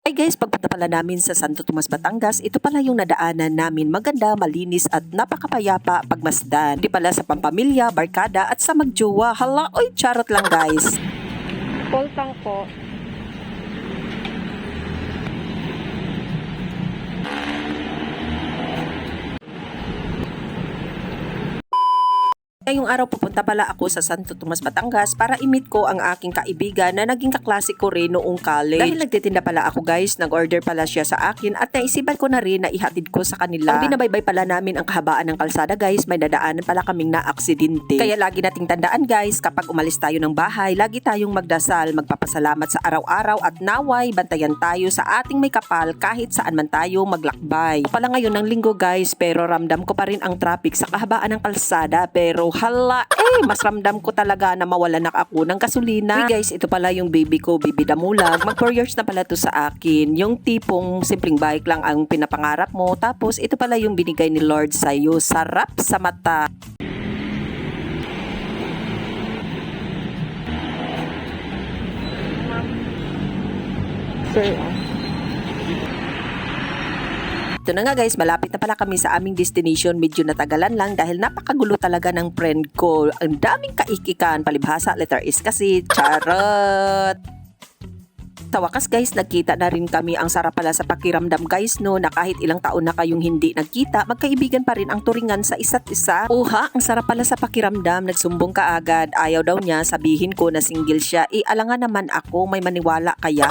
Ay guys, pagpunta pala namin sa Santo Tomas, Batangas, ito pala yung nadaanan namin. Maganda, malinis at napakapayapa pagmasdan. Di pala sa pampamilya, barkada at sa magjowa. Hala, oy, charot lang guys. Full tank po. Ngayong araw pupunta pala ako sa Santo Tomas, Batangas para i-meet ko ang aking kaibigan na naging kaklase ko rin noong college. Dahil nagtitinda pala ako guys, nag-order pala siya sa akin at naisipan ko na rin na ihatid ko sa kanila. Ang binabaybay pala namin ang kahabaan ng kalsada guys, may dadaanan pala kaming na-aksidente. Kaya lagi nating tandaan guys, kapag umalis tayo ng bahay, lagi tayong magdasal, magpapasalamat sa araw-araw at naway bantayan tayo sa ating may kapal kahit saan man tayo maglakbay. Pala ngayon ng linggo guys, pero ramdam ko pa rin ang traffic sa kahabaan ng kalsada, pero hala, mas ramdam ko talaga na mawala na ako ng gasolina. Hey guys, ito pala yung baby ko, baby Damulag. Mag 4 years na pala to sa akin. Yung tipong simpleng bike lang ang pinapangarap mo. Tapos ito pala yung binigay ni Lord sa'yo. Sarap sa mata. Sir, Ito na nga guys, malapit na pala kami sa aming destination. Medyo natagalan lang dahil napakagulo talaga ng friend ko. Ang daming kaikikan, palibhasa, letter S kasi, charot! Sa wakas guys, nagkita na rin kami. Ang sarap pala sa pakiramdam guys no, na kahit ilang taon na kayong hindi nagkita, magkaibigan pa rin ang turingan sa isa't isa. Oha, ang sarap pala sa pakiramdam. Nagsumbong ka agad, ayaw daw niya sabihin ko na single siya. Alangan naman ako, may maniwala kaya?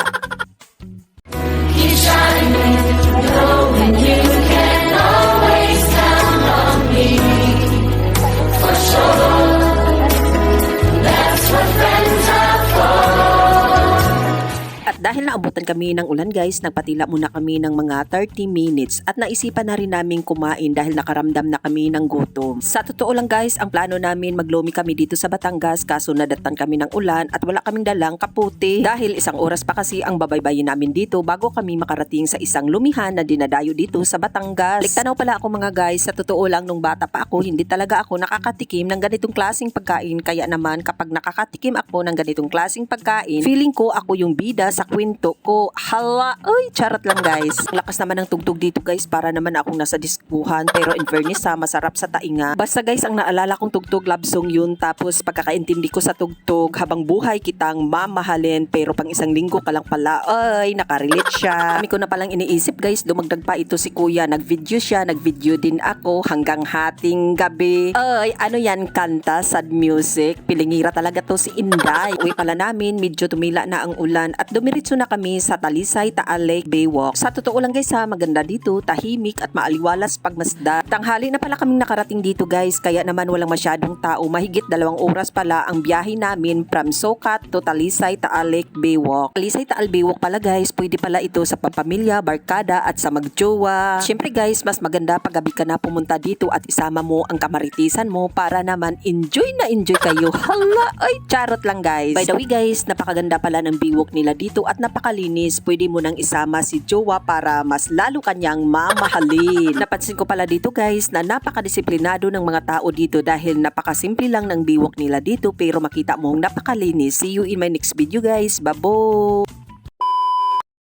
Dahil naabutan kami ng ulan guys, nagpatila muna kami ng mga 30 minutes at naisipan na rin namin kumain dahil nakaramdam na kami ng gutom. Sa totoo lang guys, ang plano namin maglomi kami dito sa Batangas kaso nadatan kami ng ulan at wala kaming dalang kaputi. Dahil isang oras pa kasi ang babaybayin namin dito bago kami makarating sa isang lumihan na dinadayo dito sa Batangas. Liktanaw pala ako mga guys, sa totoo lang nung bata pa ako, hindi talaga ako nakakatikim ng ganitong klaseng pagkain. Kaya naman kapag nakakatikim ako ng ganitong klaseng pagkain, feeling ko ako yung bida sa kwento ko. Hala, ay, charot lang guys. Lakas naman ng tugtog dito guys, para naman akong nasa diskuhan. Pero in fairness ha, masarap sa tainga. Basta guys, ang naalala kong tugtog, love song yun. Tapos pagkakaintindi ko sa tugtog, habang buhay kitang mamahalin, pero pang isang linggo ka lang pala, ay, nakarelate siya. Kami ko na palang iniisip guys, dumagdag pa ito si kuya. Nag-video siya, nag-video din ako hanggang hating gabi. Ay, ano yan, kanta, sad music. Pilingira talaga to si Inday. Uwi pala namin, medyo tumila na ang ulan at dumiritso na kami sa Talisay, Taal Lake, Baywalk. Sa totoo lang guys ha, maganda dito, tahimik at maaliwalas pagmasda. Tanghali na pala kaming nakarating dito guys, kaya naman walang masyadong tao. Mahigit 2 oras pala ang biyahe namin from Sucat to Talisay, Taal Lake, Baywalk. Talisay, Taal, Baywalk pala guys, pwede pala ito sa pampamilya, barkada at sa magjowa. Siyempre guys, mas maganda pag gabi ka na pumunta dito at isama mo ang kamaritisan mo para naman enjoy na enjoy kayo. Hala, ay, charot lang guys. By the way guys, napakaganda pala ng Baywalk nila dito at napakalinis. Pwede mo nang isama si jowa para mas lalo kanyang mamahalin. Napansin ko pala dito guys na napakadisiplinado ng mga tao dito dahil napakasimple lang ng biwok nila dito pero makita mong napakalinis. See you in my next video guys. Babo!